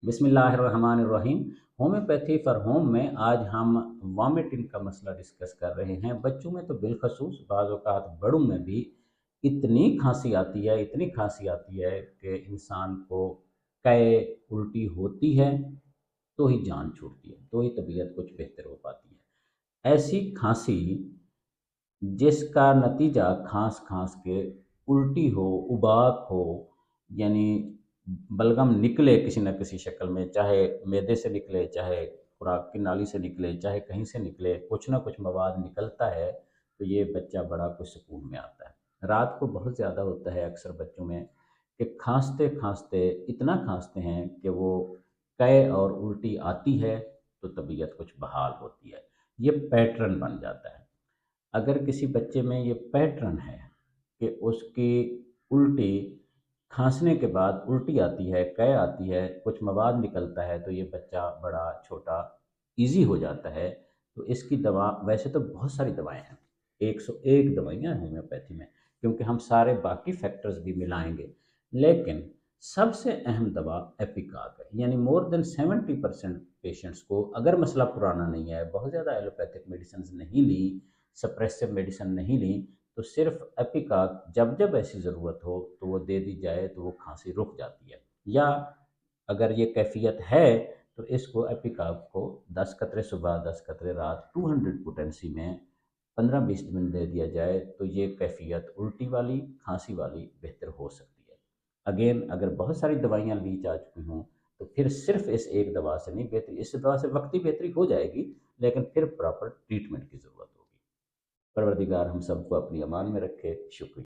बिस्मिल्लाहिर्रहमानिर्रहीम। Homeopathy for home में आज हम वॉमिटिंग का मसला डिस्कस कर रहे हैं। बच्चों में तो बिलखसूस, बाज़ औक़ात बड़ों में भी इतनी खांसी आती है कि इंसान को कै उल्टी होती है तो ही जान छूटती है, तो ही तबीयत कुछ बेहतर हो पाती है। ऐसी खांसी जिसका नतीजा खांस खांस के उल्टी हो, उबाक हो, यानी बलगम निकले किसी न किसी शक्ल में, चाहे मैदे से निकले, चाहे खुराक की नाली से निकले, चाहे कहीं से निकले, कुछ ना कुछ मवाद निकलता है, तो ये बच्चा बड़ा कुछ सुकून में आता है। रात को बहुत ज़्यादा होता है अक्सर बच्चों में कि खांसते खांसते इतना खांसते हैं कि वो कै और उल्टी आती है तो तबीयत कुछ बहाल होती है। ये पैटर्न बन जाता है। अगर किसी बच्चे में ये पैटर्न है कि उसकी उल्टी खांसने के बाद उल्टी आती है, कै आती है, कुछ मवाद निकलता है, तो ये बच्चा बड़ा छोटा इजी हो जाता है। तो इसकी दवा, वैसे तो बहुत सारी दवाएं हैं, 101 दवाइयाँ हैं होम्योपैथी में, क्योंकि हम सारे बाकी फैक्टर्स भी मिलाएंगे, लेकिन सबसे अहम दवा एपिकाक है। यानी मोर देन 70% पेशेंट्स को, अगर मसला पुराना नहीं है, बहुत ज़्यादा एलोपैथिक मेडिसिन नहीं ली, सप्रेसिव मेडिसिन नहीं ली, तो सिर्फ एपिकाक जब जब ऐसी ज़रूरत हो तो वो दे दी जाए तो वो खांसी रुक जाती है। या अगर ये कैफियत है तो इसको एपिकाक को 10 कतरे सुबह, 10 कतरे रात 200 पोटेंसी में 15-20 दिन दे दिया जाए तो ये कैफियत उल्टी वाली, खांसी वाली बेहतर हो सकती है। अगेन, अगर बहुत सारी दवाइयाँ ली जा चुकी हों तो फिर सिर्फ इस एक दवा से नहीं बेहतरी, इस दवा से वक्ती बेहतरी हो जाएगी, लेकिन फिर प्रॉपर ट्रीटमेंट की ज़रूरत होगी। परवरदिगार हम सबको अपनी अमान में रखे। शुक्रिया।